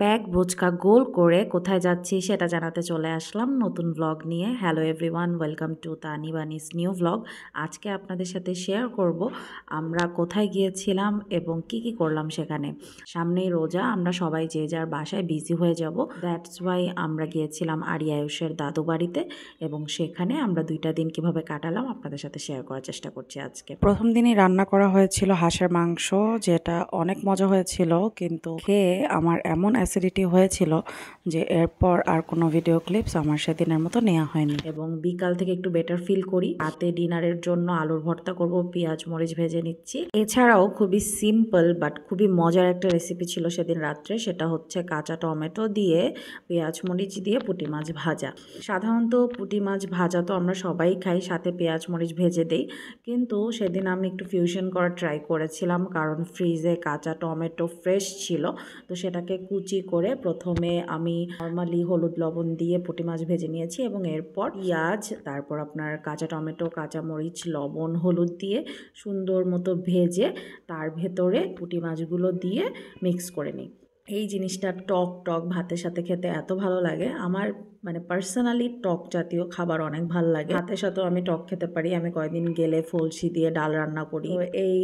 Bag বোচকা গোল করে কোথায় যাচ্ছি সেটা জানাতে চলে আসলাম নতুন ব্লগ নিয়ে। Hello everyone, welcome to Tani Banis new blog. আজকে আপনাদের সাথে শেয়ার করব আমরা কোথায় গিয়েছিলাম এবং কি কি করলাম সেখানে। সামনেই রোজা, আমরা সবাই যে যার বাসায় বিজি হয়ে যাব। দ্যাটস ওয়াই আমরা গিয়েছিলাম আরিয়ায়ুষের দাদু বাড়িতে এবং সেখানে আমরা 2টা দিন কিভাবে কাটালাম আপনাদের সাথে শেয়ার করার চেষ্টা করছি আজকে। প্রথম দিনই রান্না করা হয়েছিল হাঁসের মাংস, যেটা অনেক মজা হয়েছিল, কিন্তু খেয়ে আমার এমন অ্যাসিডিটি হয়েছিল যে এরপর আর কোনো ভিডিও ক্লিপস আমার সেদিনের মতো নেওয়া হয়নি। এবং বিকাল থেকে একটু বেটার ফিল করি। রাতে ডিনারের জন্য আলুর ভর্তা করব, পেঁয়াজ মরিচ ভেজে নিচ্ছি। এছাড়াও খুবই সিম্পল বাট খুবই মজার একটা রেসিপি ছিল সেদিন রাত্রে, সেটা হচ্ছে কাঁচা টমেটো দিয়ে পেঁয়াজ মরিচ দিয়ে পুঁটি মাছ ভাজা। সাধারণত পুঁটি মাছ ভাজা তো আমরা সবাই খাই, সাথে পেঁয়াজ মরিচ ভেজে দেই, কিন্তু সেদিন আমি একটু ফিউশন করার ট্রাই করেছিলাম, কারণ ফ্রিজে কাঁচা টমেটো ফ্রেশ ছিল। তো সেটাকে কুচি করে প্রথমে আমি নর্মালি হলুদ লবণ দিয়ে পুঁটি মাছ ভেজে নিয়েছি এবং এরপর পেঁয়াজ, তারপর আপনার কাঁচা টমেটো, কাঁচা মরিচ, লবণ, হলুদ দিয়ে সুন্দর মতো ভেজে তার ভেতরে পুঁটি মাছগুলো দিয়ে মিক্স করে নিই। এই জিনিসটা টক টক ভাতের সাথে খেতে এত ভালো লাগে আমার, মানে পার্সোনালি টক জাতীয় খাবার অনেক ভালো লাগে। ভাতের সাথেও আমি টক খেতে পারি। আমি কয়েকদিন গেলে ফলসি দিয়ে ডাল রান্না করি, তো এই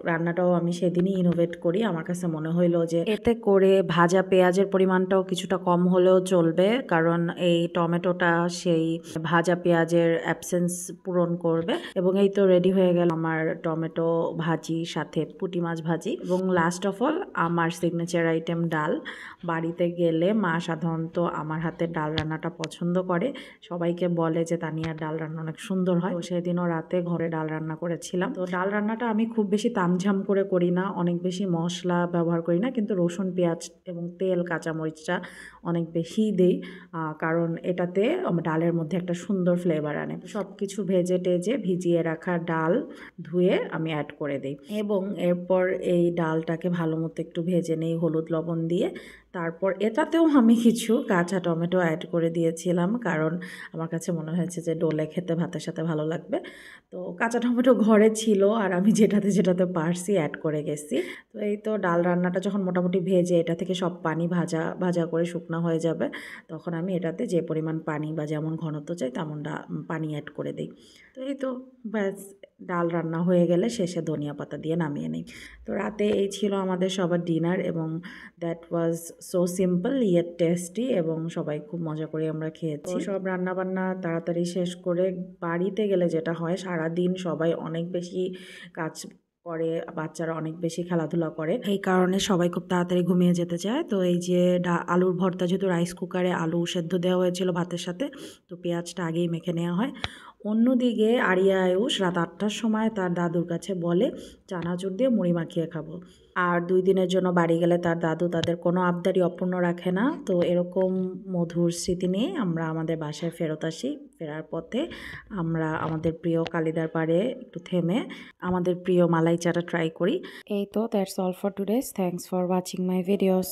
রান্নাটাও আমি সেদিনই ইনোভেট করি। আমার কাছে মনে হইলো যে এতে করে ভাজা পেঁয়াজের পরিমাণটাও কিছুটা কম হলেও চলবে, কারণ এই টমেটোটা সেই ভাজা পেঁয়াজের অ্যাবসেন্স পূরণ করবে। এবং এই তো রেডি হয়ে গেল আমার টমেটো ভাজি সাথে পুঁটি মাছ ভাজি। এবং লাস্ট অফ অল আমার সিগনেচার আইটেম ডাল। বাড়িতে গেলে মা সাধারণত আমার হাতের ডাল রান্নাটা পছন্দ করে, সবাইকে বলে যে তানিয়ার ডাল রান্না অনেক সুন্দর হয়। তো সেদিনও রাতে ঘরে ডাল রান্না করেছিলাম। তো ডাল রান্নাটা আমি খুব বেশি তামঝাম করে করি না, অনেক বেশি মশলা ব্যবহার করি না, কিন্তু রসুন পেঁয়াজ এবং তেল কাঁচামরিচটা অনেক বেশিই দেই, কারণ এটাতে ডালের মধ্যে একটা সুন্দর ফ্লেভার আনে। সব কিছু ভেজে টেজে ভিজিয়ে রাখা ডাল ধুয়ে আমি অ্যাড করে দিই এবং এরপর এই ডালটাকে ভালো মতো একটু ভেজে নেই হলুদ লবণ দিয়ে। তারপর এটাতেও আমি কিছু কাঁচা টমেটো অ্যাড করে দিয়েছিলাম, কারণ আমার কাছে মনে হয়েছে যে ডোলে খেতে ভাতের সাথে ভালো লাগবে। তো কাঁচা টমেটো ঘরে ছিল আর আমি যেটাতে যেটাতে পারছি অ্যাড করে গেছি। তো এই তো ডাল রান্নাটা যখন মোটামুটি ভেজে এটা থেকে সব পানি ভাজা ভাজা করে শুকনো হয়ে যাবে, তখন আমি এটাতে যে পরিমাণ পানি বা যেমন ঘনত্ব চাই তেমন পানি অ্যাড করে দিই। তো এই তো ব্যাস, ডাল রান্না হয়ে গেলে শেষে ধনিয়া পাতা দিয়ে নামিয়ে নিই। তো রাতে এই ছিল আমাদের সবার ডিনার এবং that was so simple yet tasty, এবং সবাই খুব মজা করে আমরা খেয়েছি। সব রান্নাবান্না তাড়াতাড়ি শেষ করে বাড়িতে গেলে যেটা হয়, সারাদিন সবাই অনেক বেশি কাজ করে, বাচ্চারা অনেক বেশি খেলাধুলা করে, এই কারণে সবাই খুব তাড়াতাড়ি ঘুমিয়ে যেতে চায়। তো এই যে আলুর ভর্তা, যেহেতু রাইস কুকারে আলু সেদ্ধ দেওয়া হয়েছিল ভাতের সাথে, তো পেঁয়াজটা আগেই মেখে নেওয়া হয়। অন্যদিকে আরিয়া আয়ুষ রাত 8টার সময় তার দাদুর কাছে বলে চানাচুর দিয়ে মুড়ি মাখিয়ে খাবো। আর 2 দিনের জন্য বাড়ি গেলে তার দাদু তাদের কোনো আবদারই অপূর্ণ রাখে না। তো এরকম মধুর স্মৃতি নিয়ে আমরা আমাদের বাসায় ফেরত আসি। ফেরার পথে আমরা আমাদের প্রিয় কালিদার পাড়ে একটু থেমে আমাদের প্রিয় মালাই চাটা ট্রাই করি। এই তো that's all for today's. Thanks for watching my videos.